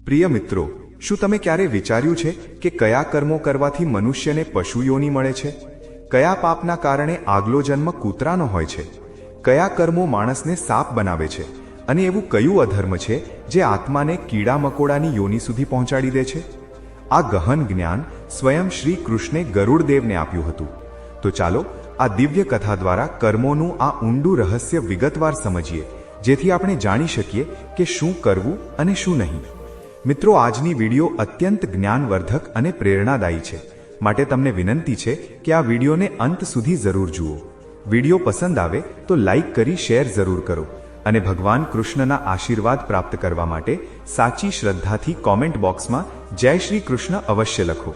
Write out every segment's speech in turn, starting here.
પ્રિય મિત્રો, શું તમે ક્યારે વિચાર્યું છે કે કયા કર્મો કરવાથી મનુષ્યને પશુ યોનિ મળે છે? કયા પાપના કારણે આગલો જન્મ કૂતરાનો હોય છે? કયા કર્મો માણસને સાપ બનાવે છે? અને એવું કયું અધર્મ છે જે આત્માને કીડા મકોડાની યોનિ સુધી પહોંચાડી દે છે? આ ગહન જ્ઞાન સ્વયં શ્રી કૃષ્ણે ગરુડદેવને આપ્યું હતું. તો ચાલો આ દિવ્ય કથા દ્વારા કર્મોનું આ ઊંડું રહસ્ય વિગતવાર સમજીએ, જેથી આપણે જાણી શકીએ કે શું કરવું અને શું નહીં. મિત્રો, આજની વિડીયો અત્યંત જ્ઞાનવર્ધક અને પ્રેરણાદાયી છે, માટે તમને વિનંતી છે કે આ વિડીયોને અંત સુધી જરૂર જુઓ. વિડીયો પસંદ આવે તો લાઈક કરી શેર જરૂર કરો અને ભગવાન કૃષ્ણના આશીર્વાદ પ્રાપ્ત કરવા માટે સાચી શ્રદ્ધાથી કોમેન્ટ બોક્સમાં જય શ્રી કૃષ્ણ અવશ્ય લખો.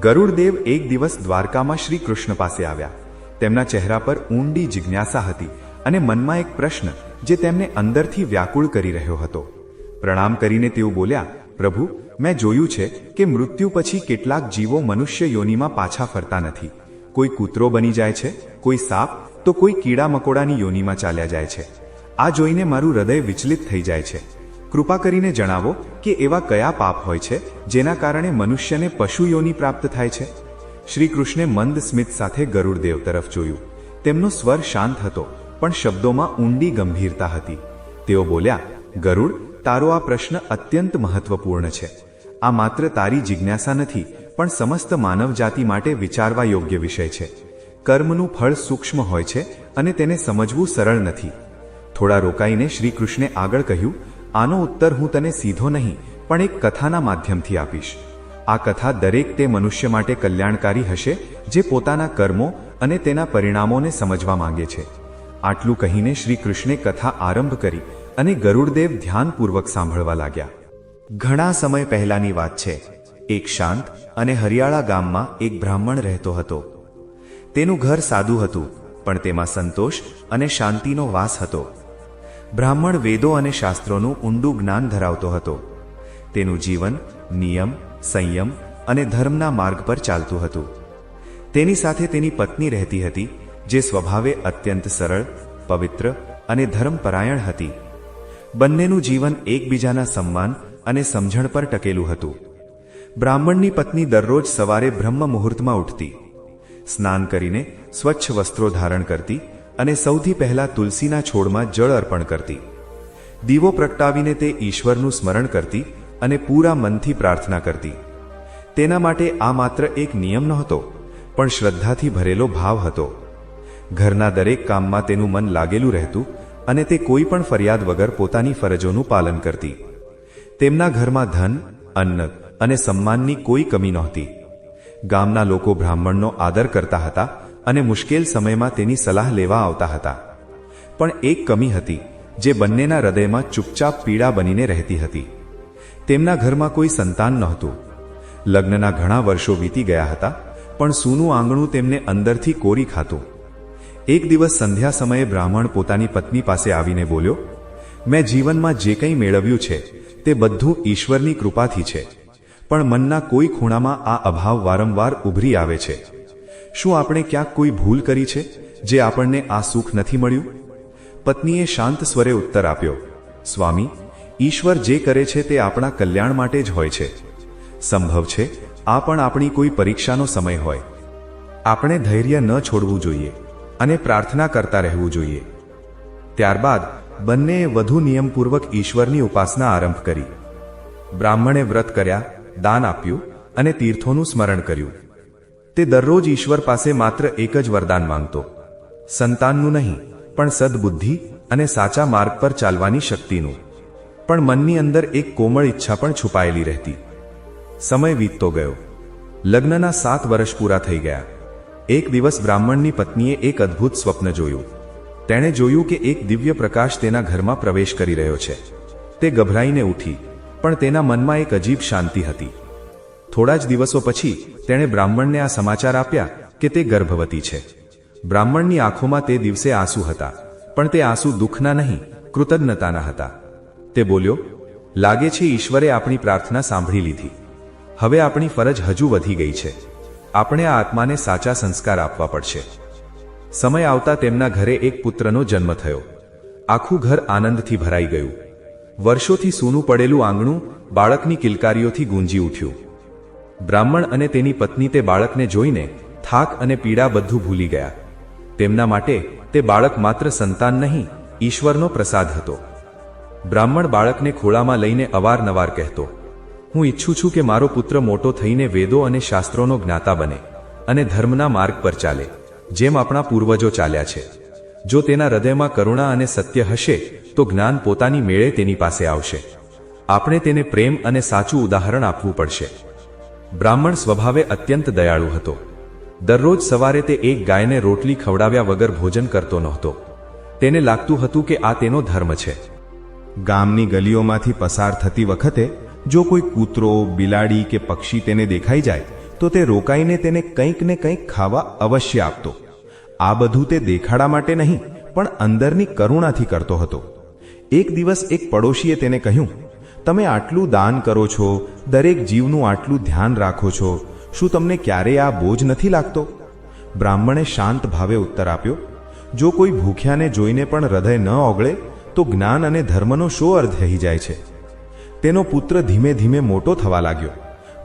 ગરુડદેવ એક દિવસ દ્વારકામાં શ્રી કૃષ્ણ પાસે આવ્યા. તેમના ચહેરા પર ઊંડી જિજ્ઞાસા હતી અને મનમાં એક પ્રશ્ન જે તેમને અંદરથી વ્યાકુળ કરી રહ્યો હતો. પ્રણામ કરીને તેઓ બોલ્યા, પ્રભુ, મેં જોયું છે કે મૃત્યુ પછી કેટલાક જીવો મનુષ્ય યોનિમાં પાછા ફરતા નથી. કોઈ કૂતરો બની જાય છે, કોઈ સાપ, તો કોઈ કીડા મકોડાની યોનિમાં ચાલ્યા જાય છે. આ જોઈને મારું હૃદય વિચલિત થઈ જાય છે. કૃપા કરીને જણાવો કે એવા કયા પાપ હોય છે જેના કારણે મનુષ્યને પશુ યોનિ પ્રાપ્ત થાય છે? શ્રી કૃષ્ણે મંદ સ્મિત સાથે ગરુડદેવ તરફ જોયું. તેમનો સ્વર શાંત હતો, પણ શબ્દોમાં ઊંડી ગંભીરતા હતી. તેઓ બોલ્યા, ગરુડ, તારો આ પ્રશ્ન અત્યંત મહત્વપૂર્ણ છે. આ માત્ર તારી જિજ્ઞાસા નથી, પણ સમસ્ત માનવ જાતિ માટે વિચારવા યોગ્ય વિષય છે. કર્મનું ફળ સૂક્ષ્મ હોય છે અને તેને સમજવું સરળ નથી. થોડા રોકાઈને શ્રી કૃષ્ણે આગળ કહ્યું, આનો ઉત્તર હું તને સીધો નહીં, પણ એક કથાના માધ્યમથી આપીશ. આ કથા દરેક તે મનુષ્ય માટે કલ્યાણકારી હશે જે પોતાના કર્મો અને તેના પરિણામોને સમજવા માંગે છે. આટલું કહીને શ્રી કૃષ્ણે કથા આરંભ કરી અને ગરુડદેવ ધ્યાનપૂર્વક સાંભળવા લાગ્યા. ઘણા સમય પહેલાની વાત છે. એક શાંત અને હરિયાળા ગામમાં એક બ્રાહ્મણ રહેતો હતો. તેનું ઘર સાદું હતું, પણ તેમાં સંતોષ અને શાંતિનો વાસ હતો. બ્રાહ્મણ વેદો અને શાસ્ત્રોનું ઊંડું જ્ઞાન ધરાવતો હતો. તેનું જીવન નિયમ, સંયમ અને ધર્મના માર્ગ પર ચાલતું હતું. તેની સાથે તેની પત્ની રહેતી હતી, જે સ્વભાવે અત્યંત સરળ, પવિત્ર અને ધર્મપરાયણ હતી. બંનેનું જીવન એકબીજાના સન્માન અને સમજણ પર ટકેલું હતું. બ્રાહ્મણની પત્ની દરરોજ સવારે બ્રહ્મ મુહૂર્તમાં ઉઠતી, સ્નાન કરીને સ્વચ્છ વસ્ત્રો ધારણ કરતી અને સૌથી પહેલા તુલસીના છોડમાં જળ અર્પણ કરતી. દીવો પ્રગટાવીને તે ઈશ્વરનું સ્મરણ કરતી અને પૂરા મનથી પ્રાર્થના કરતી. તેના માટે આ માત્ર એક નિયમ નહોતો, પણ શ્રદ્ધાથી ભરેલો ભાવ હતો. ઘરના દરેક કામમાં તેનું મન લાગેલું રહેતું અને તે કોઈ પણ ફરિયાદ વગર પોતાની ફરજોનું પાલન કરતી. તેમના ઘરમાં ધન, અન્ન અને સન્માનની કોઈ કમી નહોતી. ગામના લોકો બ્રાહ્મણનો આદર કરતા હતા અને મુશ્કેલ સમયમાં તેની સલાહ લેવા આવતા હતા. પણ એક કમી હતી જે બંનેના હૃદયમાં ચૂપચાપ પીડા બનીને રહેતી હતી. તેમના ઘરમાં કોઈ સંતાન નહોતું. લગ્નના ઘણા વર્ષો વીતી ગયા હતા, પણ સૂનું આંગણું તેમને અંદરથી કોરી ખાતું. એક દિવસ સંધ્યા સમયે બ્રાહ્મણ પોતાની પત્ની પાસે આવીને બોલ્યો, મેં જીવનમાં જે કંઈ મેળવ્યું છે તે બધું ઈશ્વરની કૃપાથી છે, પણ મનના કોઈ ખૂણામાં આ અભાવ વારંવાર ઉભરી આવે છે. શું આપણે ક્યાંક કોઈ ભૂલ કરી છે જે આપણને આ સુખ નથી મળ્યું? પત્નીએ શાંત સ્વરે ઉત્તર આપ્યો, સ્વામી, ઈશ્વર જે કરે છે તે આપણા કલ્યાણ માટે જ હોય છે. સંભવ છે આ પણ આપણી કોઈ પરીક્ષાનો સમય હોય. આપણે ધૈર્ય ન છોડવું જોઈએ અને પ્રાર્થના કરતા રહેવું જોઈએ. ત્યારબાદ બંનેએ વધુ નિયમપૂર્વક ઈશ્વરની ઉપાસના આરંભ કરી. બ્રાહ્મણે વ્રત કર્યા, દાન આપ્યું અને તીર્થોનું સ્મરણ કર્યું. તે દરરોજ ઈશ્વર પાસે માત્ર એક જ વરદાન માંગતો, સંતાનનું નહીં, પણ સદબુદ્ધિ અને સાચા માર્ગ પર ચાલવાની શક્તિનું. પણ મનની અંદર એક કોમળ ઈચ્છા પણ છુપાયેલી રહેતી. સમય વીતતો ગયો. લગ્નના 7 વર્ષ પૂરા થઈ ગયા. એક દિવસ બ્રાહ્મણની પત્નીએ એક અદ્ભુત સ્વપ્ન જોયું. તેણે જોયું કે એક દિવ્ય પ્રકાશ તેના ઘરમાં પ્રવેશ કરી રહ્યો છે. તે ગભરાઈને ઉઠી, પણ તેના મનમાં એક અજીબ શાંતિ હતી. થોડા જ દિવસો પછી તેણે બ્રાહ્મણને આ સમાચાર આપ્યા કે તે ગર્ભવતી છે. બ્રાહ્મણની આંખોમાં તે દિવસે આંસુ હતા, પણ તે આંસુ દુઃખના નહીં, કૃતજ્ઞતાના હતા. તે બોલ્યો, લાગે છે ઈશ્વરે આપણી પ્રાર્થના સાંભળી લીધી. હવે આપણી ફરજ હજુ વધી ગઈ છે. આપણે આ આત્માને સાચા સંસ્કાર આપવા પડશે. સમય આવતા તેમના ઘરે એક પુત્રનો જન્મ થયો. આખું ઘર આનંદથી ભરાઈ ગયું. વર્ષોથી સૂનું પડેલું આંગણું બાળકની કિલકારીઓથી ગૂંજી ઉઠ્યું. બ્રાહ્મણ અને તેની પત્ની તે બાળકને જોઈને થાક અને પીડા બધું ભૂલી ગયા. તેમના માટે તે બાળક માત્ર સંતાન નહીં, ઈશ્વરનો પ્રસાદ હતો. બ્રાહ્મણ બાળકને ખોળામાં લઈને અવારનવાર કહેતો, હું ઈચ્છું છું કે મારો પુત્ર મોટો થઈને વેદો અને શાસ્ત્રોનો જ્ઞાતા બને અને ધર્મના માર્ગ પર ચાલે, જેમ આપણા પૂર્વજો ચાલ્યા છે. જો તેના હૃદયમાં કરુણા અને સત્ય હશે તો જ્ઞાન પોતાની મેળે તેની પાસે આવશે. આપણે તેને પ્રેમ અને સાચું ઉદાહરણ આપવું પડશે. બ્રાહ્મણ સ્વભાવે અત્યંત દયાળુ હતો. દરરોજ સવારે તે એક ગાયને રોટલી ખવડાવ્યા વગર ભોજન કરતો નહોતો. તેને લાગતું હતું કે આ તેનો ધર્મ છે. ગામની ગલીઓમાંથી પસાર થતી વખતે જો કોઈ કૂતરો, બિલાડી કે પક્ષી તેને દેખાઈ જાય તો તે રોકાઈને તેને કંઈક ને કંઈક ખાવા અવશ્ય આપતો. આ બધું તે દેખાડા માટે નહીં, પણ અંદરની કરુણાથી કરતો હતો. એક દિવસ એક પડોશીએ તેને કહ્યું, તમે આટલું દાન કરો છો, દરેક જીવનું આટલું ધ્યાન રાખો છો, શું તમને ક્યારેય આ બોજ નથી લાગતો? બ્રાહ્મણે શાંત ભાવે ઉત્તર આપ્યો, જો કોઈ ભૂખ્યાને જોઈને પણ હૃદય ન ઓગળે તો જ્ઞાન અને ધર્મનો શો અર્થ રહી જાય છે. તેનો પુત્ર ધીમે ધીમે મોટો થવા લાગ્યો.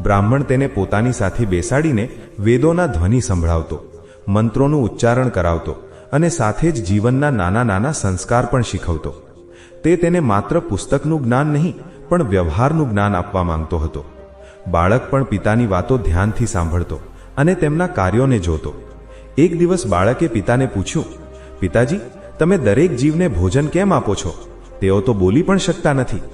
બ્રાહ્મણ તેને પોતાની સાથે બેસાડીને વેદોના ધ્વનિ સંભળાવતો, મંત્રોનું ઉચ્ચારણ કરાવતો અને સાથે જ જીવનના નાના નાના સંસ્કાર પણ શીખવતો. તે તેને માત્ર પુસ્તકનું જ્ઞાન નહીં, પણ વ્યવહારનું જ્ઞાન આપવા માંગતો હતો. બાળક પણ પિતાની વાતો ધ્યાનથી સાંભળતો અને તેમના કાર્યોને જોતો. એક દિવસ બાળકે પિતાને પૂછ્યું, પિતાજી, તમે દરેક જીવને ભોજન કેમ આપો છો? તેઓ તો બોલી પણ શકતા નથી.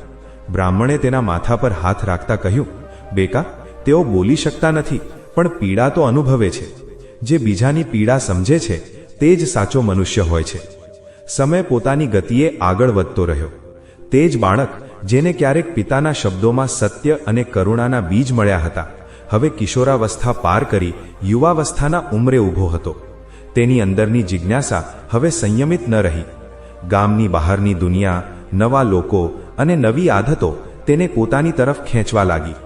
બ્રાહ્મણે તેના માથા પર હાથ રાખતા કહ્યું, બેકા, તેઓ બોલી શકતા નથી, પણ પીડા તો અનુભવે છે. જે બીજાની પીડા સમજે છે તે જ સાચો મનુષ્ય હોય છે. સમય પોતાની ગતિએ આગળ વધતો રહ્યો. તે જ બાળક જેને ક્યારેક પિતાના શબ્દોમાં સત્ય અને કરુણાના બીજ મળ્યા હતા, હવે કિશોરાવસ્થા પાર કરી યુવાવસ્થાના ઉંમરે ઊભો હતો. તેની અંદરની જિજ્ઞાસા હવે સંયમિત ન રહી. ગામની બહારની દુનિયા, નવા લોકો અને નવી આદતો તેને પોતાની તરફ ખેંચવા લાગી.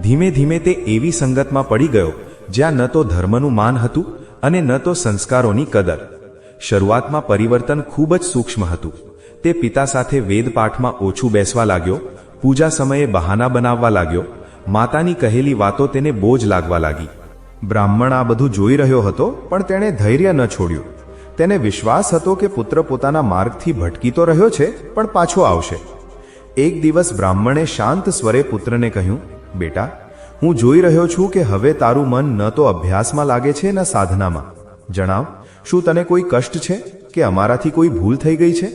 ધીમે ધીમે તે એવી સંગતમાં પડી ગયો જ્યાં ન તો ધર્મનું માન હતું અને ન તો સંસ્કારોની કદર. શરૂઆતમાં પરિવર્તન ખૂબ જ સૂક્ષ્મ હતું. તે પિતા સાથે વેદપાઠમાં ઓછું બેસવા લાગ્યો, પૂજા સમયે બહાના બનાવવા લાગ્યો, માતાની કહેલી વાતો તેને બોજ લાગવા લાગી. બ્રાહ્મણ આ બધું જોઈ રહ્યો હતો, પણ તેણે ધૈર્ય ન છોડ્યું. તેને વિશ્વાસ હતો કે પુત્ર પોતાના માર્ગથી ભટકી તો રહ્યો છે, પણ પાછો આવશે. એક દિવસ બ્રાહ્મણે શાંત સ્વરે પુત્રને કહ્યું, બેટા, હું જોઈ રહ્યો છું કે હવે તારું મન ન તો અભ્યાસમાં લાગે છે ન સાધનામાં. જણાવ, શું તને કોઈ કષ્ટ છે કે અમારાથી કોઈ ભૂલ થઈ ગઈ છે?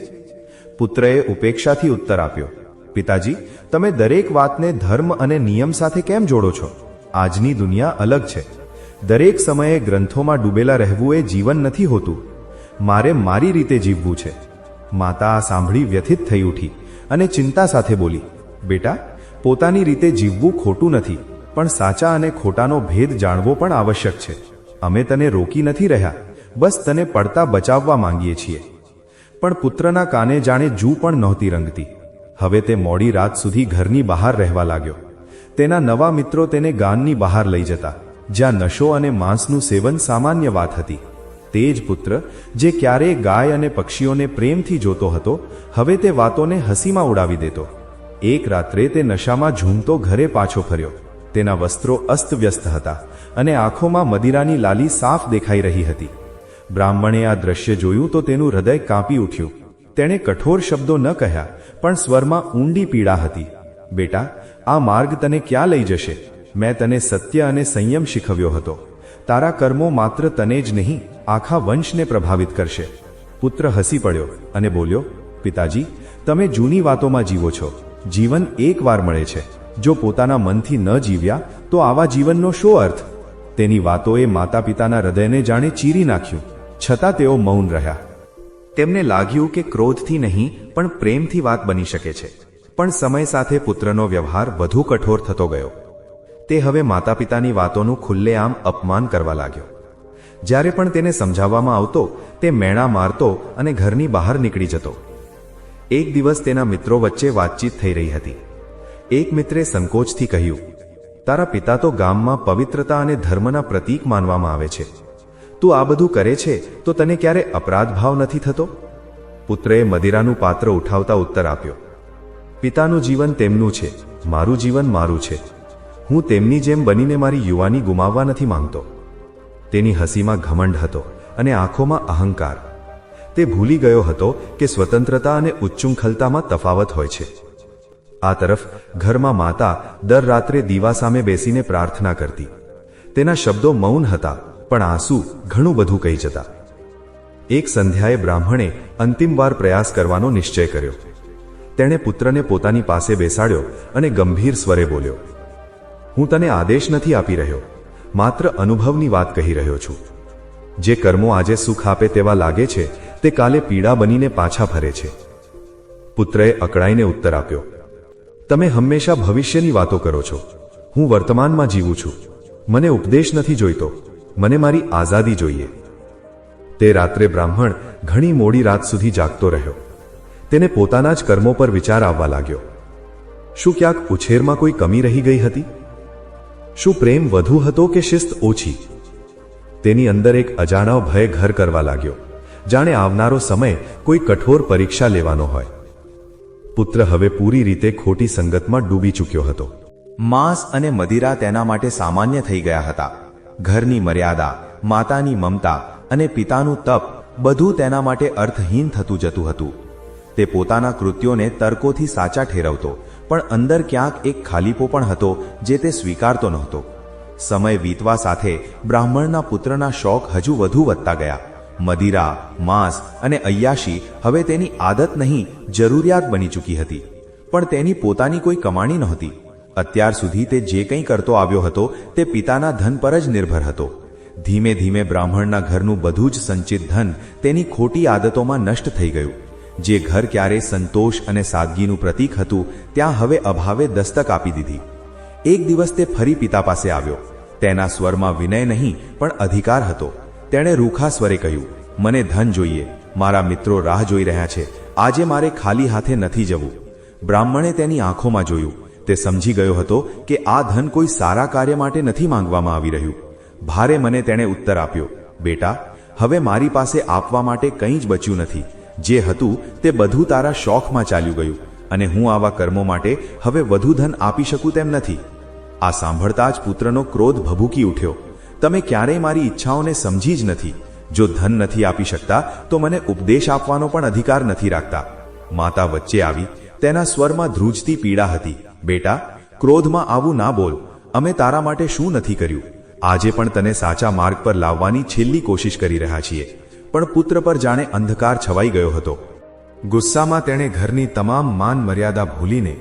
પુત્રએ ઉપેક્ષાથી ઉત્તર આપ્યો, પિતાજી, તમે દરેક વાતને ધર્મ અને નિયમ સાથે કેમ જોડો છો? આજની દુનિયા અલગ છે. દરેક સમયે ગ્રંથોમાં ડૂબેલા રહેવું એ જીવન નથી હોતું. મારે મારી રીતે જીવવું છે. માતા આ સાંભળી વ્યથિત થઈ ઉઠી અને ચિંતા સાથે બોલી, બેટા, પોતાની રીતે જીવવું ખોટું નથી, પણ સાચા અને ખોટાનો ભેદ જાણવો પણ આવશ્યક છે. અમે તને રોકી નથી રહ્યા, બસ તને પડતા બચાવવા માંગીએ છીએ. પણ પુત્રના કાને જાણે જૂ પણ નહોતી રંગતી. હવે તે મોડી રાત સુધી ઘરની બહાર રહેવા લાગ્યો. તેના નવા મિત્રો તેને ગામની બહાર લઈ જતા, જ્યાં નશો અને માંસનું સેવન સામાન્ય વાત હતી. તે જ પુત્ર જે ક્યારેય ગાય અને પક્ષીઓને પ્રેમથી જોતો હતો, હવે તે વાતોને હસીમાં ઉડાવી દેતો. એક રાત્રે તે નશામાં ઝૂમતો ઘરે પાછો ફર્યો. તેના વસ્ત્રો અસ્તવ્યસ્ત હતા અને આંખોમાં મદિરાની લાલી સાફ દેખાઈ રહી હતી. બ્રાહ્મણે આ દ્રશ્ય જોયું તો તેનું હૃદય કાંપી ઉઠ્યું. તેણે કઠોર શબ્દો ન કહ્યા, પણ સ્વરમાં ઊંડી પીડા હતી. બેટા, આ માર્ગ તને ક્યાં લઈ જશે? મેં તને સત્ય અને સંયમ શીખવ્યો હતો. તારા કર્મો માત્ર તને જ નહીં, આખા વંશને પ્રભાવિત કરશે. પુત્ર હસી પડ્યો અને બોલ્યો, પિતાજી, તમે જૂની વાતોમાં જીવો છો. જીવન એકવાર મળે છે. જો પોતાના મનથી ન જીવ્યા તો આવા જીવનનો શો અર્થ? તેની વાતોએ માતા પિતાના હૃદયને જાણે ચીરી નાખ્યું. છતાં તેઓ મૌન રહ્યા. તેમને લાગ્યું કે ક્રોધથી નહીં, પણ પ્રેમથી વાત બની શકે છે. પણ સમય સાથે પુત્રનો વ્યવહાર વધુ કઠોર થતો ગયો. તે હવે માતા પિતાની વાતોનું ખુલ્લેઆમ અપમાન કરવા લાગ્યો. જ્યારે પણ તેને સમજાવવામાં આવતો, તે મેણા મારતો અને ઘરની બહાર નીકળી જતો. એક દિવસ તેના મિત્રો વચ્ચે વાતચીત થઈ રહી હતી. એક મિત્રે સંકોચથી કહ્યું, તારા પિતા તો ગામમાં પવિત્રતા અને ધર્મના પ્રતીક માનવામાં આવે છે. તું આ બધું કરે છે તો તને ક્યારે અપરાધ ભાવ નથી થતો? પુત્રએ મદિરાનું પાત્ર ઉઠાવતા ઉત્તર આપ્યો, પિતાનું જીવન તેમનું છે, મારું જીવન મારું છે. હું તેમની જેમ બનીને મારી યુવાની ગુમાવવા નથી માંગતો. તેની હસીમાં ઘમંડ હતો અને આંખોમાં અહંકાર. તે ભૂલી ગયો હતો કે સ્વતંત્રતા અને ઉચ્ચુંખલતામાં તફાવત હોય છે. આ તરફ ઘરમાં માતા દર રાત્રે દીવા સામે બેસીને પ્રાર્થના કરતી. તેના શબ્દો મૌન હતા, પણ આંસુ ઘણું બધું કહી જતા. એક સંધ્યાએ બ્રાહ્મણે અંતિમવાર પ્રયાસ કરવાનો નિશ્ચય કર્યો. તેણે પુત્રને પોતાની પાસે બેસાડ્યો અને ગંભીર સ્વરે બોલ્યો, હું તને આદેશ નથી આપી રહ્યો, માત્ર અનુભવની વાત કહી રહ્યો છું. જે કર્મો આજે સુખ આપે તેવા લાગે છે તે કાલે પીડા બનીને પાછા ફરે છે. પુત્રએ અકળાઈને ઉત્તર આપ્યો, તમે હંમેશા ભવિષ્યની વાતો કરો છો, હું વર્તમાનમાં જીવું છું. મને ઉપદેશ નથી જોઈતો, મને મારી આઝાદી જોઈએ. તે રાત્રે બ્રાહ્મણ ઘણી મોડી રાત સુધી જાગતો રહ્યો. તેને પોતાના જ કર્મો પર વિચાર આવવા લાગ્યો. શું ક્યાંક ઉછેરમાં કોઈ કમી રહી ગઈ હતી? શું પ્રેમ વધુ હતો કે શિસ્ત ઓછી? તેની અંદર એક અજાણો ભય ઘર કરવા લાગ્યો, જાણે આવનારો સમય કોઈ કઠોર પરીક્ષા લેવાનો હોય. પુત્ર હવે પૂરી રીતે ખોટી સંગતમાં ડૂબી ચૂક્યો હતો. માંસ અને મદિરા તેના માટે સામાન્ય થઈ ગયા હતા. ઘરની મર્યાદા, માતાની મમતા અને પિતાનું તપ બધું તેના માટે અર્થહીન થતું જતું હતું. તે પોતાના કૃત્યોને તર્કોથી સાચા ઠેરવતો, પણ અંદર ક્યાંક એક ખાલીપો પણ હતો જે તે સ્વીકારતો નહોતો. સમય વીતવા સાથે બ્રાહ્મણના પુત્રના શોખ હજુ વધુ વધતા ગયા. મદિરા, માંસ અને અય્યાશી હવે તેની આદત નહીં, જરૂરિયાત બની ચૂકી હતી. પણ તેની પોતાની કોઈ કમાણી નહોતી. અત્યાર સુધી તે જે કંઈ કરતો આવ્યો હતો તે પિતાના ધન પર જ નિર્ભર હતો. ધીમે ધીમે બ્રાહ્મણના ઘરનું બધું જ સંચિત ધન તેની ખોટી આદતોમાં નષ્ટ થઈ ગયું. જે ઘર ક્યારે સંતોષ અને સાદગીનું પ્રતીક હતું, ત્યાં હવે અભાવે દસ્તક આપી દીધી. એક દિવસ તે ફરી પિતા પાસે આવ્યો. તેના સ્વરમાં વિનય નહીં પણ અધિકાર હતો. તેણે રૂખા સ્વરે કહ્યું, મને ધન જોઈએ, મારા મિત્રો રાહ જોઈ રહ્યા છે, આજે મારે ખાલી હાથે નથી જવું. બ્રાહ્મણે તેની આંખોમાં જોયું. તે સમજી ગયો હતો કે આ ધન કોઈ સારા કાર્ય માટે નથી માંગવામાં આવી રહ્યું. ભારે મને તેણે ઉત્તર આપ્યો, બેટા, હવે મારી પાસે આપવા માટે કંઈ જ બચ્યું નથી. જે હતું તે બધું તારા શોખમાં ચાલ્યું ગયું અને હું આવા કર્મો માટે હવે વધુ ધન આપી શકું તેમ નથી. આ સાંભળતા જ પુત્રનો ક્રોધ ભભૂકી ઉઠ્યો. તમે ક્યારેય મારી ઈચ્છાઓને સમજી જ નથી. જો ધન નથી આપી શકતા તો મને ઉપદેશ આપવાનો પણ અધિકાર નથી રાખતા. માતા વચ્ચે આવી. તેના સ્વરમાં ધ્રુજતી પીડા હતી. બેટા, ક્રોધમાં આવું ના બોલ. અમે તારા માટે શું નથી કર્યું? આજે પણ તને સાચા માર્ગ પર લાવવાની છેલ્લી કોશિશ કરી રહ્યા છીએ. પણ પુત્ર પર જાણે અંધકાર છવાઈ ગયો હતો. ગુસ્સામાં તેણે ઘરની તમામ માન મર્યાદા ભૂલીને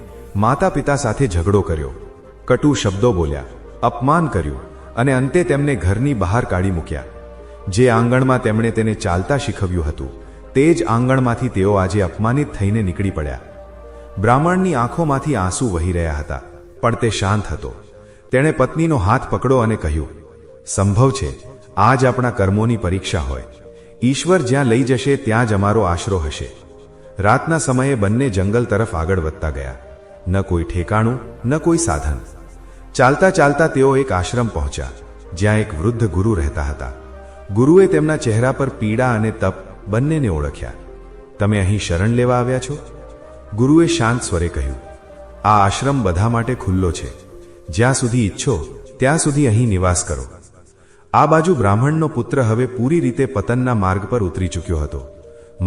માતા પિતા સાથે ઝઘડો કર્યો. કટુ શબ્દો બોલ્યા, અપમાન કર્યું અને અંતે તેમને ઘરની બહાર કાઢી મૂક્યા. જે આંગણમાં તેમણે તેને ચાલતા શીખવ્યું હતું, તે જ આંગણમાંથી તેઓ આજે અપમાનિત થઈને નીકળી પડ્યા. બ્રાહ્મણની આંખોમાંથી આંસુ વહી રહ્યા હતા, પણ તે શાંત હતો. તેણે પત્નીનો હાથ પકડો અને કહ્યું, સંભવ છે આજ આપણા કર્મોની પરીક્ષા હોય. ઈશ્વર જ્યાં લઈ જશે ત્યાં જ અમારો આશરો હશે. રાતના સમયે બંને જંગલ તરફ આગળ વધતા ગયા. ન કોઈ ઠેકાણું, ન કોઈ સાધન. ચાલતા ચાલતા તેઓ એક આશ્રમ પહોંચ્યા, જ્યાં એક વૃદ્ધ ગુરુ રહેતા હતા. ગુરુએ તેમના ચહેરા પર પીડા અને તપ બંનેને ઓળખ્યા. તમે અહીં શરણ લેવા આવ્યા છો? ગુરુએ શાંત સ્વરે કહ્યું, આ આશ્રમ બધા માટે ખુલ્લો છે. જ્યાં સુધી ઈચ્છો ત્યાં સુધી અહીં નિવાસ કરો. આ બાજુ બ્રાહ્મણનો પુત્ર હવે પૂરી રીતે પતનના માર્ગ પર ઉતરી ચૂક્યો હતો.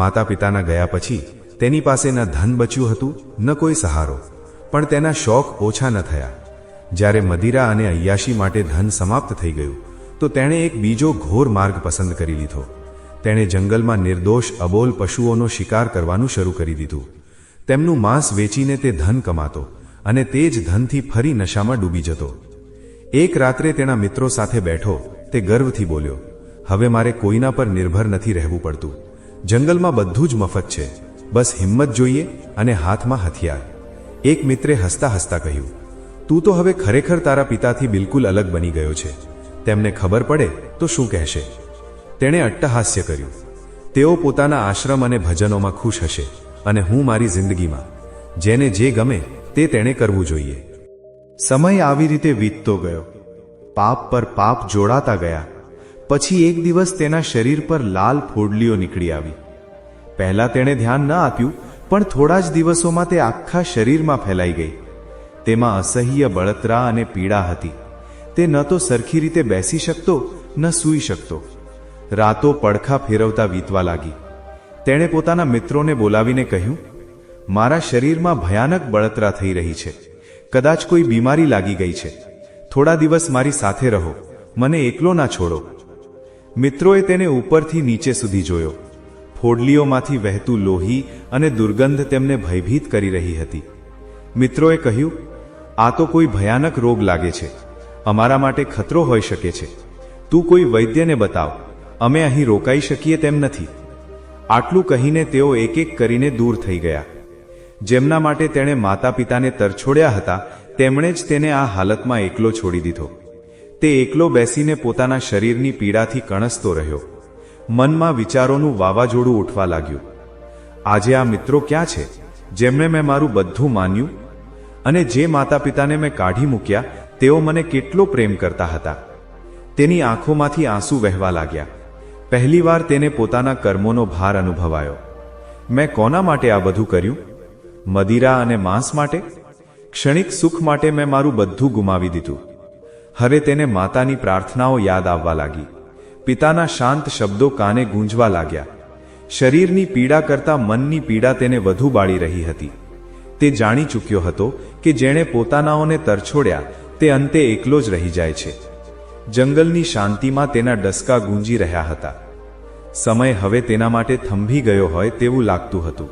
માતા પિતાના ગયા પછી તેની પાસે ન ધન બચ્યું હતું, ન કોઈ સહારો, પણ તેના શોખ ઓછા ન થયા. જ્યારે મદિરા અને અય્યાશી માટે ધન સમાપ્ત થઈ ગયું તો તેણે એક બીજો ઘોર માર્ગ પસંદ કરી લીધો. તેણે જંગલમાં નિર્દોષ અબોલ પશુઓનો શિકાર કરવાનું શરૂ કરી દીધું. તેમનું માંસ વેચીને તે ધન કમાતો અને તે જ ધનથી ફરી નશામાં ડૂબી જતો. એક રાત્રે તેના મિત્રો સાથે બેઠો. તે ગર્વથી બોલ્યો, હવે મારે કોઈના પર નિર્ભર નથી રહેવું પડતું. જંગલમાં બધું જ મફત છે, બસ હિંમત જોઈએ અને હાથમાં હથિયાર. એક મિત્રે હસતા હસતા કહ્યું, તું તો હવે ખરેખર તારા પિતાથી બિલકુલ અલગ બની ગયો છે. તેમને ખબર પડે તો શું કહેશે? તેણે અટ્ટહાસ્ય કર્યું. તેઓ પોતાના આશ્રમ અને ભજનોમાં ખુશ હશે અને હું મારી જિંદગીમાં જેને જે ગમે તે તેણે કરવું જોઈએ. સમય આવી રીતે વીતતો ગયો. પાપ પર પાપ જોડાતા ગયા. પછી એક દિવસ તેના શરીર પર લાલ ફોડલીઓ નીકળી આવી. પહેલા તેણે ધ્યાન ન આપ્યું, પણ થોડા જ દિવસોમાં તે આખા શરીરમાં ફેલાઈ ગઈ. તેમાં અસહ્ય બળતરા અને પીડા હતી. તે ન તો સરખી રીતે બેસી શકતો ન સૂઈ શકતો. રાતો પડખા ફેરવતા વીતવા લાગી. તેણે પોતાના મિત્રોને બોલાવીને કહ્યું, મારા શરીરમાં ભયાનક બળતરા થઈ રહી છે. કદાચ કોઈ બીમારી લાગી ગઈ છે. થોડા દિવસ મારી સાથે રહો, મને એકલો ના છોડો. મિત્રોએ તેને ઉપરથી નીચે સુધી જોયો. ફોડલીઓમાંથી વહેતું લોહી અને દુર્ગંધ તેમને ભયભીત કરી રહી હતી. મિત્રોએ કહ્યું, આ તો કોઈ ભયાનક રોગ લાગે છે. અમારા માટે ખતરો હોઈ શકે છે. તું કોઈ વૈદ્યને બતાવ, અમે અહીં રોકાઈ શકીએ તેમ નથી. આટલું કહીને તેઓ એક એક કરીને દૂર થઈ ગયા. જેમના માટે તેણે માતા પિતાને તરછોડ્યા હતા, તેમણે જ તેને આ હાલતમાં એકલો છોડી દીધો. તે એકલો બેસીને પોતાના શરીરની પીડાથી કણસતો રહ્યો. મનમાં વિચારોનું વાવાઝોડું ઉઠવા લાગ્યું. આજે આ મિત્રો ક્યાં છે, જેમણે મેં મારું બધું માન્યું? અને જે માતા પિતાને મેં કાઢી મૂક્યા, તેઓ મને કેટલો પ્રેમ કરતા હતા. તેની આંખોમાંથી આંસુ વહેવા લાગ્યા. પહેલીવાર તેને પોતાના કર્મોનો ભાર અનુભવાયો. મેં કોના માટે આ બધું કર્યું? મદિરા અને માંસ માટે? ક્ષણિક સુખ માટે મેં મારું બધું ગુમાવી દીધું. હવે તેને માતાની પ્રાર્થનાઓ યાદ આવવા લાગી. પિતાના શાંત શબ્દો કાને ગૂંજવા લાગ્યા. શરીરની પીડા કરતાં મનની પીડા તેને વધુ બાળી રહી હતી. તે જાણી ચૂક્યો હતો કે જેણે પોતાનાઓને તરછોડ્યા તે અંતે એકલો જ રહી જાય છે. જંગલની શાંતિમાં તેના ડસકા ગૂંજી રહ્યા હતા. સમય હવે તેના માટે થંભી ગયો હોય તેવું લાગતું હતું.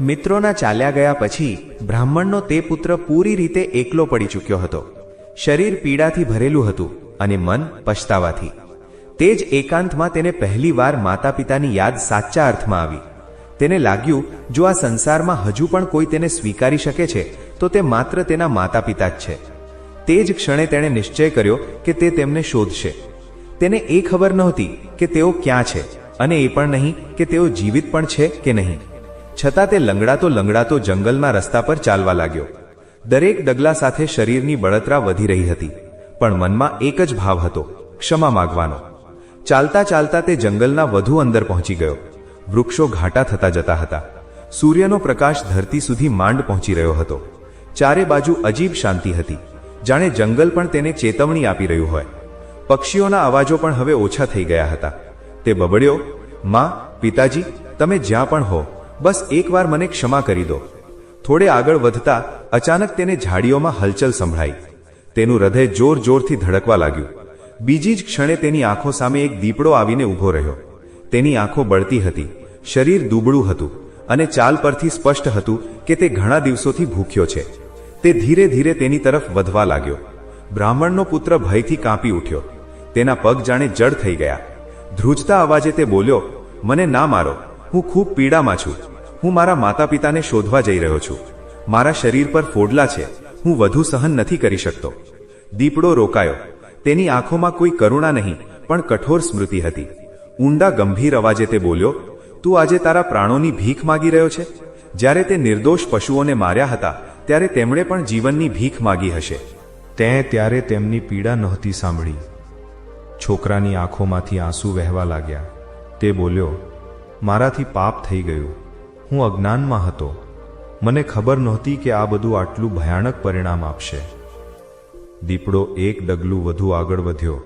મિત્રોના ચાલ્યા ગયા પછી બ્રાહ્મણનો તે પુત્ર પૂરી રીતે એકલો પડી ચૂક્યો હતો. શરીર પીડાથી ભરેલું હતું અને મન પછતાવાથી. તે જ એકાંતમાં તેને પહેલીવાર માતા પિતાની યાદ સાચા અર્થમાં આવી. તેને લાગ્યું, જો આ સંસારમાં હજુ પણ કોઈ તેને સ્વીકારી શકે છે તો તે માત્ર તેના માતા પિતા જ છે. તે જ ક્ષણે તેણે નિશ્ચય કર્યો કે તે તેમને શોધશે. તેને એ ખબર નહોતી કે તેઓ ક્યાં છે, અને એ પણ નહીં કે તેઓ જીવિત પણ છે કે નહીં. છતાં તે લંગડાતો જંગલના રસ્તા પર ચાલવા લાગ્યો. દરેક ડગલા સાથે શરીરની બળતરા વધી રહી હતી, પણ મનમાં એક જ ભાવ હતો, ક્ષમા માગવાનો. ચાલતા ચાલતા તે જંગલના વધુ અંદર પહોંચી ગયો. વૃક્ષો ઘાટા થતા જતા હતા. સૂર્યનો પ્રકાશ ધરતી સુધી માંડ પહોંચી રહ્યો હતો. ચારે બાજુ અજીબ શાંતિ હતી, જાણે જંગલ પણ તેને ચેતવણી આપી રહ્યું હોય. પક્ષીઓના અવાજો પણ હવે ઓછા થઈ ગયા હતા. તે બબડ્યો, માં, પિતાજી, તમે જ્યાં પણ હો, બસ એકવાર મને ક્ષમા કરી દો. થોડે આગળ વધતા અચાનક તેને ઝાડીઓમાં હલચલ સંભળાઈ. તેનું હૃદય જોર જોરથી ધડકવા લાગ્યું. બીજી જ ક્ષણે તેની આંખો સામે એક દીપડો આવીને ઊભો રહ્યો. તેની આંખો બળતી હતી, શરીર દુબળું હતું, અને ચાલ પરથી સ્પષ્ટ હતું કે તે ઘણા દિવસોથી ભૂખ્યો છે. તે ધીરે ધીરે તેની તરફ વધવા લાગ્યો. બ્રાહ્મણનો પુત્ર ભયથી કાંપી ઉઠ્યો. તેના પગ જાણે જડ થઈ ગયા. ધ્રુજતા અવાજે તે બોલ્યો, મને ના મારો, હું ખૂબ પીડામાં છું. હું મારા માતા પિતાને શોધવા જઈ રહ્યો છું. મારા શરીર પર ફોડલા છે, હું વધુ સહન નથી કરી શકતો. દીપડો રોકાયો. તેની આંખોમાં કોઈ કરુણા નહીં, પણ કઠોર સ્મૃતિ હતી. ઊંડા ગંભીર અવાજે તે બોલ્યો, તું આજે તારા પ્રાણોની ભીખ માગી રહ્યો છે? જ્યારે તે નિર્દોષ પશુઓને માર્યા હતા ત્યારે તેમણે પણ જીવનની ભીખ માગી હશે. તેં ત્યારે તેમની પીડા નહોતી સાંભળી. છોકરાની આંખોમાંથી આંસુ વહેવા લાગ્યા. તે બોલ્યો, મારાથી પાપ થઈ ગયું. હું અજ્ઞાનમાં હતો. મને ખબર નહોતી કે આ બધું આટલું ભયાનક પરિણામ આપશે. દીપડો એક ડગલું વધુ આગળ વધ્યો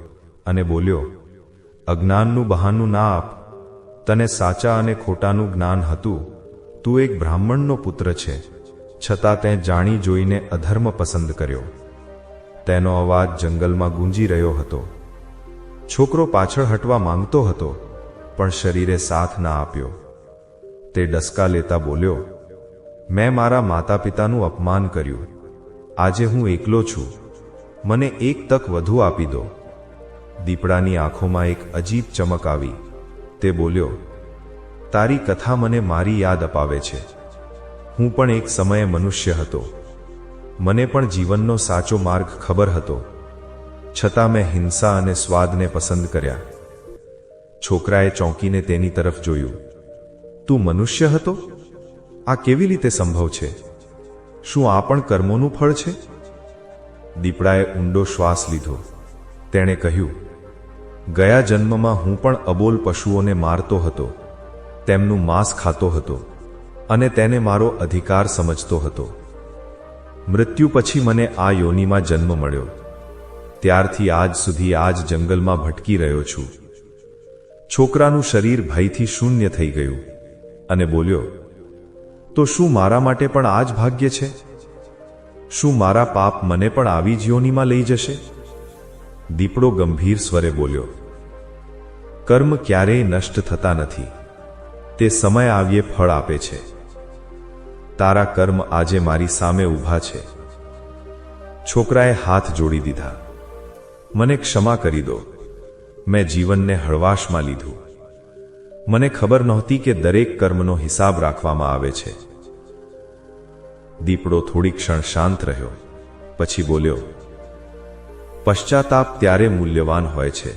અને બોલ્યો, અજ્ઞાનનું બહાનું ના આપ. તને સાચા અને ખોટાનું જ્ઞાન હતું. તું એક બ્રાહ્મણનો પુત્ર છે, છતાં તે જાણી જોઈને અધર્મ પસંદ કર્યો. તેનો અવાજ જંગલમાં ગૂંજી રહ્યો હતો. છોકરો પાછળ હટવા માંગતો હતો, પણ શરીરે સાથ ના આપ્યો. તે ડસકા લેતા બોલ્યો, મેં મારા માતા પિતાનું અપમાન કર્યું. આજે હું એકલો છું. મને એક તક વધુ આપી દો. દીપડાની આંખોમાં એક અજીબ ચમક આવી. તે બોલ્યો, તારી કથા મને મારી યાદ અપાવે છે. હું પણ એક સમયે મનુષ્ય હતો. મને પણ જીવનનો સાચો માર્ગ ખબર હતો, છતાં મેં હિંસા અને સ્વાદને પસંદ કર્યા. છોકરાએ ચોંકીને તેની તરફ જોયું. તું મનુષ્ય હતો? આ કેવી રીતે સંભવ છે? શું આ પણ કર્મોનું ફળ છે? દીપડાએ ઊંડો શ્વાસ લીધો. તેણે કહ્યું, ગયા જન્મમાં હું પણ અબોલ પશુઓને મારતો હતો, તેમનું માંસ ખાતો હતો. અને તેને મારો અધિકાર સમજતો હતો. મૃત્યુ પછી મને આ યોનિમાં જન્મ મળ્યો. ત્યારથી આજ સુધી આ જ જંગલમાં ભટકી રહ્યો છું. છોકરાનું શરીર ભયથી શૂન્ય થઈ ગયું અને બોલ્યો, તો શું મારા માટે પણ આ જ ભાગ્ય છે? શું મારા પાપ મને પણ આવી જ યોનિમાં લઈ જશે? દીપડો ગંભીર સ્વરે બોલ્યો, કર્મ ક્યારેય નષ્ટ થતા નથી. તે સમય આવ્યે ફળ આપે છે. તારા કર્મ આજે મારી સામે ઊભા છે. છોકરાએ હાથ જોડી દીધા. મને ક્ષમા કરી દો. મેં જીવનને હળવાશમાં લીધું. મને ખબર નહોતી કે દરેક કર્મનો હિસાબ રાખવામાં આવે છે. દીપડો થોડી ક્ષણ શાંત રહ્યો, પછી બોલ્યો, પશ્ચાતાપ ત્યારે મૂલ્યવાન હોય છે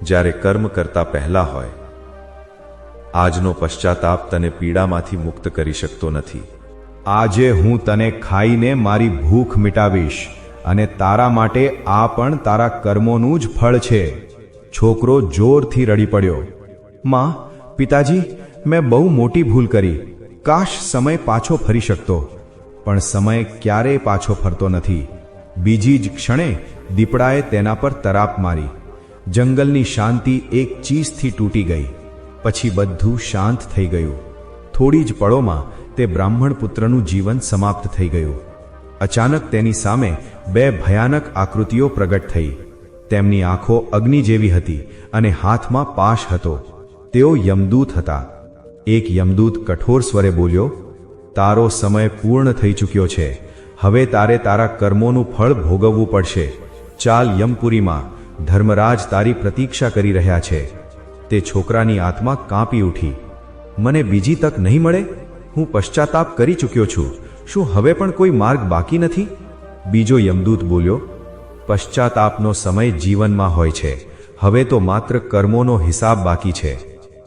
જ્યારે કર્મ કરતા પહેલા હોય. આજનો પશ્ચાતાપ તને પીડામાંથી મુક્ત કરી શકતો નથી. આજે હું તને ખાઈને મારી ભૂખ મિટાવીશ અને તારા માટે આ પણ તારા કર્મોનું જ ફળ છે. છોકરો જોરથી રડી પડ્યો. માં, પિતાજી, મેં બહુ મોટી ભૂલ કરી. કાશ સમય પાછો ફરી શકતો, પણ સમય ક્યારેય પાછો ફરતો નથી. બીજી જ ક્ષણે દીપડાએ તેના પર તરાપ મારી. જંગલની શાંતિ એક ચીસથી તૂટી ગઈ. પછી બધું શાંત થઈ ગયું. થોડી જ પળોમાં તે બ્રાહ્મણ પુત્રનું જીવન સમાપ્ત થઈ ગયું. અચાનક તેની સામે બે ભયાનક આકૃતિઓ પ્રગટ થઈ. તેમની આંખો અગ્નિ જેવી હતી અને હાથમાં પાશ હતો. તેઓ યમદૂત હતા. એક યમદૂત કઠોર સ્વરે બોલ્યો, તારો સમય પૂર્ણ થઈ ચૂક્યો છે. હવે તારે તારા કર્મોનું ફળ ભોગવવું પડશે. ચાલ યમપુરીમાં, ધર્મરાજ તારી પ્રતીક્ષા કરી રહ્યા છે. તે છોકરાની આત્મા કાંપી ઉઠી. મને બીજી તક નહીં મળે? હું પશ્ચાતાપ કરી ચૂક્યો છું. શું હવે પણ કોઈ માર્ગ બાકી નથી? બીજો યમદૂત બોલ્યો, પશ્ચાતાપનો સમય જીવનમાં હોય છે. હવે તો માત્ર કર્મોનો હિસાબ બાકી છે.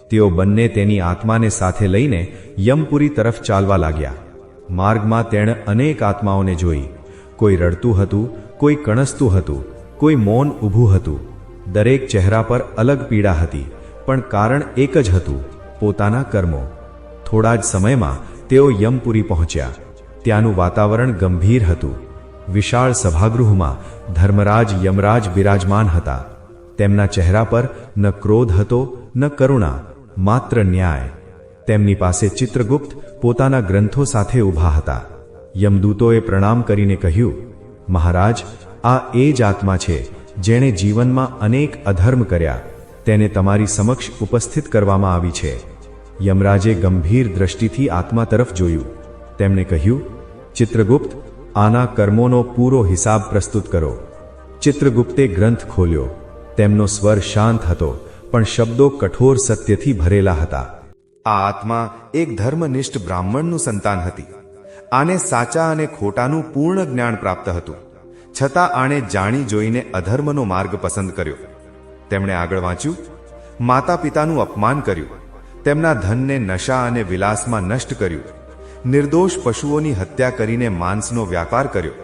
તેઓ બંને તેની આત્માને સાથે લઈને યમપુરી તરફ ચાલવા લાગ્યા. માર્ગમાં તેણે અનેક આત્માઓને જોઈ. કોઈ રડતું હતું, કોઈ કણસતું હતું, કોઈ મૌન ઊભું હતું. દરેક ચહેરા પર અલગ પીડા હતી, પણ કારણ એક જ હતું, પોતાના કર્મો. થોડા જ સમયમાં તેઓ યમપુરી પહોંચ્યા. ત્યાંનું વાતાવરણ ગંભીર હતું. વિશાળ સભાગૃહમાં ધર્મરાજ યમરાજ બિરાજમાન હતા. તેમના ચહેરા પર ન ક્રોધ હતો, ન કરુણા, માત્ર ન્યાય. તેમની પાસે ચિત્રગુપ્ત પોતાના ગ્રંથો સાથે ઊભા હતા. યમદૂતોએ પ્રણામ કરીને કહ્યું, મહારાજ, આ એ જ આત્મા છે જેણે જીવનમાં અનેક અધર્મ કર્યા. તેને તમારી સમક્ષ ઉપસ્થિત કરવામાં આવી છે. યમરાજે ગંભીર દ્રષ્ટિથી આત્મા તરફ જોયું. તેમણે કહ્યું, ચિત્રગુપ્ત, આના કર્મોનો પૂરો હિસાબ પ્રસ્તુત કરો. ચિત્રગુપ્તે ગ્રંથ ખોલ્યો. તેમનો સ્વર શાંત હતો, પણ શબ્દો કઠોર સત્યથી ભરેલા હતા. આ આત્મા એક ધર્મનિષ્ઠ બ્રાહ્મણનું સંતાન હતી. આને સાચા અને ખોટાનું પૂર્ણ જ્ઞાન પ્રાપ્ત હતું. છતાં આણે જાણી જોઈને અધર્મનો માર્ગ પસંદ કર્યો. તેમણે આગળ વાંચ્યું, માતા પિતાનું અપમાન કર્યું, તેમના ધનને નશા અને વિલાસમાં નષ્ટ કર્યું, નિર્દોષ પશુઓની હત્યા કરીને માંસનો વ્યાપાર કર્યો.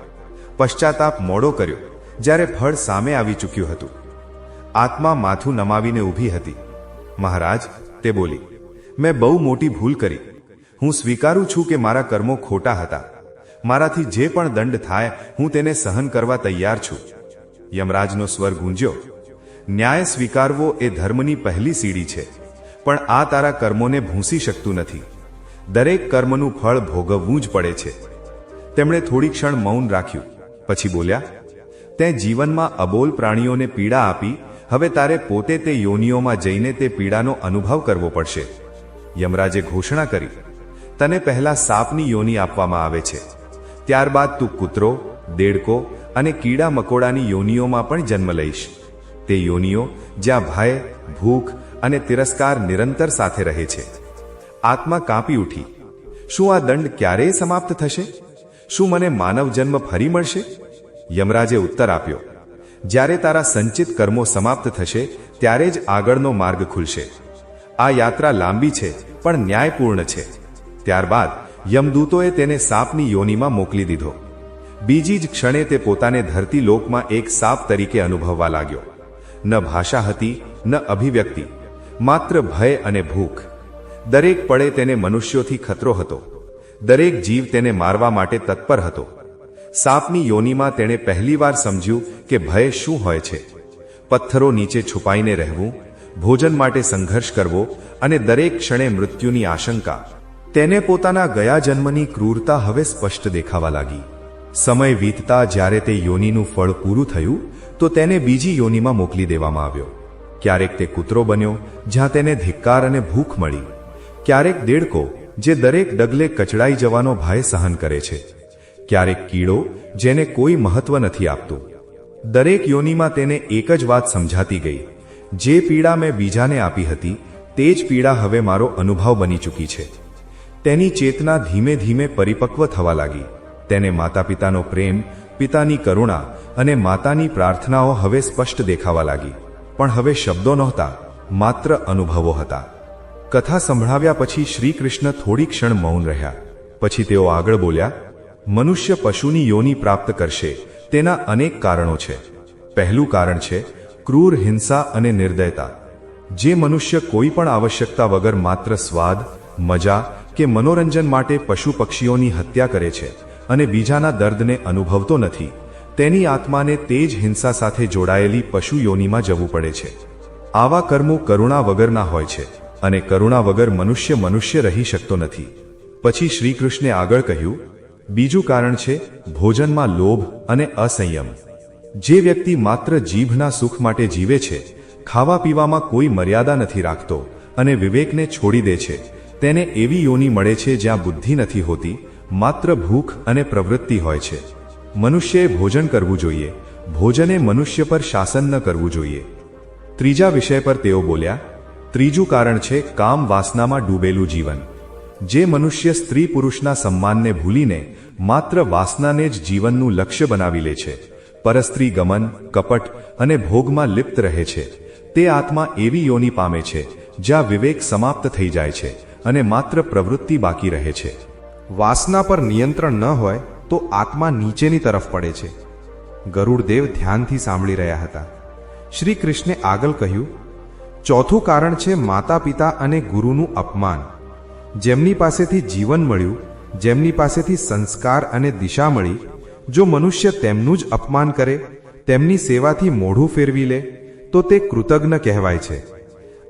પશ્ચાતાપ મોડો કર્યો, જ્યારે ફળ સામે આવી ચૂક્યું હતું. આત્મા માથું નમાવીને ઊભી હતી. મહારાજ, તે બોલી, મેં બહુ મોટી ભૂલ કરી. હું સ્વીકારું છું કે મારા કર્મો ખોટા હતા. મારાથી જે પણ દંડ થાય, હું તેને સહન કરવા તૈયાર છું. યમરાજનો સ્વર ગુંજ્યો, ન્યાય સ્વીકારવો એ ધર્મની પહેલી સીડી છે, પણ આ તારા કર્મોને ભૂંસી શકતું નથી. દરેક કર્મનું ફળ ભોગવવું જ પડે છે. તેમણે થોડી ક્ષણ મૌન રાખ્યું, પછી બોલ્યા, તે જીવનમાં અબોલ પ્રાણીઓને પીડા આપી, હવે તારે પોતે તે યોનિઓમાં જઈને તે પીડાનો અનુભવ કરવો પડશે. યમરાજે ઘોષણા કરી, તને પહેલા સાપની યોનિ આપવામાં આવે છે. ત્યારબાદ તું કૂતરો, દેડકો અને કીડા મકોડાની યોનિઓમાં પણ જન્મ લઈશ. તે યોનિઓ જ્યાં ભય, ભૂખ અને તિરસ્કાર નિરંતર સાથે રહે છે. આત્મા કાંપી ઉઠી. શું આ દંડ ક્યારેય સમાપ્ત થશે? શું મને માનવ જન્મ ફરી મળશે? યમરાજે ઉત્તર આપ્યો, જ્યારે તારા સંચિત કર્મો સમાપ્ત થશે, ત્યારે જ આગળનો માર્ગ ખુલશે. આ યાત્રા લાંબી છે, પણ ન્યાયપૂર્ણ છે. ત્યારબાદ યમદૂતોએ તેને સાપની યોનિમાં મોકલી દીધો. બીજી જ ક્ષણે તે પોતાને ધરતી લોકમાં એક સાપ તરીકે અનુભવવા લાગ્યો. ન ભાષા હતી, ન અભિવ્યક્તિ, માત્ર ભય અને ભૂખ. દરેક પળે તેને મનુષ્યોથી ખતરો હતો. દરેક જીવ તેને મારવા માટે તત્પર હતો. સાપની યોનિમાં તેણે પહેલીવાર સમજ્યું કે ભય શું હોય છે. પથ્થરો નીચે છુપાઈને રહેવું, ભોજન માટે સંઘર્ષ કરવો અને દરેક ક્ષણે મૃત્યુની આશંકા. તેને પોતાના ગયા જન્મની ક્રૂરતા હવે સ્પષ્ટ દેખાવા લાગી. સમય વીતતા જ્યારે તે યોનિનું ફળ પૂરું થયું તો તેને બીજી યોનિમાં મોકલી દેવામાં આવ્યો. ક્યારેક તે કૂતરો બન્યો, જ્યાં તેને ધિક્કાર અને ભૂખ મળી. ક્યારેક દેડકો, જે દરેક ડગલે કચડાઈ જવાનો ભય સહન કરે છે. ક્યારેક કીડો, જેને કોઈ મહત્વ નથી આપતું. દરેક યોનિમાં તેને એક જ વાત સમજાતી ગઈ: જે પીડા મેં બીજાને આપી હતી તે જ પીડા હવે મારો અનુભવ બની ચૂકી છે. તેની ચેતના ધીમે ધીમે પરિપક્વ થવા લાગી. તેને માતા પિતાનો પ્રેમ, પિતાની કરુણા અને માતાની પ્રાર્થનાઓ હવે સ્પષ્ટ દેખાવા લાગી. પણ હવે શબ્દો નહોતા, માત્ર અનુભવો હતા. કથા સંભળાવ્યા પછી શ્રી કૃષ્ણ થોડી ક્ષણ મૌન રહ્યા. પછી તેઓ આગળ બોલ્યા: મનુષ્ય પશુની યોનિ પ્રાપ્ત કરશે તેના અનેક કારણો છે. પહેલું કારણ છે ક્રૂર હિંસા અને નિર્દયતા. જે મનુષ્ય કોઈ પણ આવશ્યકતા વગર માત્ર સ્વાદ, મજા કે મનોરંજન માટે પશુ પક્ષીઓની હત્યા કરે છે અને બીજાના દર્દને અનુભવતો નથી, તેની આત્માને તે જ હિંસા સાથે જોડાયેલી પશુ યોનિમાં જવું પડે છે. આવા કર્મો કરુણા વગરના હોય છે અને કરુણા વગર મનુષ્ય રહી શકતો નથી. પછી શ્રી કૃષ્ણે આગળ કહ્યું: બીજું કારણ છે ભોજનમાં લોભ અને અસંયમ. જે વ્યક્તિ માત્ર જીભના સુખ માટે જીવે છે, ખાવા પીવામાં કોઈ મર્યાદા નથી રાખતો અને વિવેકને છોડી દે છે, તેને એવી યોનિ મળે છે જ્યાં બુદ્ધિ નથી હોતી, માત્ર ભૂખ અને પ્રવૃત્તિ હોય છે. મનુષ્યએ ભોજન કરવું જોઈએ, ભોજને મનુષ્ય પર શાસન ન કરવું જોઈએ. ત્રીજા વિષય પર તેઓ બોલ્યા: ત્રીજું કારણ છે કામ વાસનામાં ડૂબેલું જીવન. જે મનુષ્ય સ્ત્રી પુરુષના સન્માનને ભૂલીને માત્ર વાસનાને જ જીવનનું લક્ષ્ય બનાવી લે છે, પરસ્ત્રી ગમન, કપટ અને ભોગમાં લિપ્ત રહે છે, તે આત્મા એવી યોનિ પામે છે જ્યાં વિવેક સમાપ્ત થઈ જાય છે અને માત્ર પ્રવૃત્તિ બાકી રહે છે. વાસના પર નિયંત્રણ ન હોય તો આત્મા નીચેની તરફ પડે છે. ગરુડદેવ ધ્યાનથી સાંભળી રહ્યા હતા. શ્રી કૃષ્ણે આગળ કહ્યું: ચોથું કારણ છે માતા પિતા અને ગુરુનું અપમાન. જેમની પાસેથી જીવન મળ્યું, જેમની પાસેથી સંસ્કાર અને દિશા મળી, જો મનુષ્ય તેમનું જ અપમાન કરે, તેમની સેવાથી મોઢું ફેરવી લે, તો તે કૃતજ્ઞ કહેવાય છે.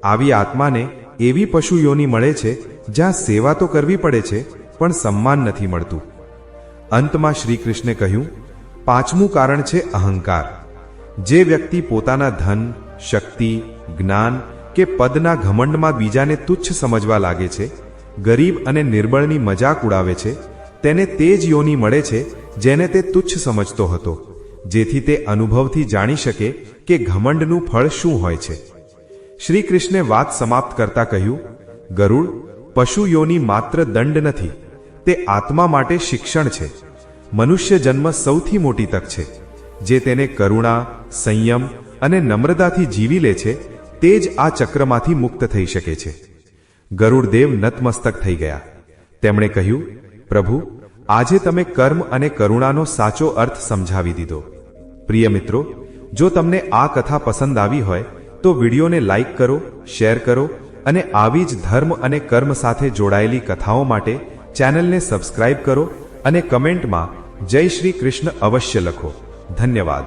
આવી આત્માને એવી પશુ યોનિ મળે છે જ્યાં સેવા તો કરવી પડે છે પણ સન્માન નથી મળતું. અંતમાં શ્રી કૃષ્ણે કહ્યું: પાંચમું કારણ છે અહંકાર. જે વ્યક્તિ પોતાના ધન, શક્તિ, જ્ઞાન કે પદના ઘમંડમાં બીજાને તુચ્છ સમજવા લાગે છે, ગરીબ અને નિર્બળની મજાક ઉડાવે છે, તેને તે જ યોનિ મળે છે જેને તે તુચ્છ સમજતો હતો, જેથી તે અનુભવથી જાણી શકે કે ઘમંડનું ફળ શું હોય છે. શ્રી કૃષ્ણે વાત સમાપ્ત કરતા કહ્યું: ગરુડ, પશુ યોનિ માત્ર દંડ નથી, તે આત્મા માટે શિક્ષણ છે. મનુષ્ય જન્મ સૌથી મોટી તક છે. જે તેને કરુણા, સંયમ અને નમ્રતાથી જીવી લે છે તે જ આ ચક્રમાંથી મુક્ત થઈ શકે છે. ગરુડદેવ નતમસ્તક થઈ ગયા. તેમણે કહ્યું: પ્રભુ, આજે તમે કર્મ અને કરુણાનો સાચો અર્થ સમજાવી દીધો. પ્રિય મિત્રો, જો તમને આ કથા પસંદ આવી હોય તો વિડીયોને લાઇક કરો, શેર કરો અને આવી જ ધર્મ અને કર્મ સાથે જોડાયેલી કથાઓ માટે ચેનલને સબસ્ક્રાઇબ કરો અને કમેન્ટમાં જય શ્રી કૃષ્ણ અવશ્ય લખો. ધન્યવાદ.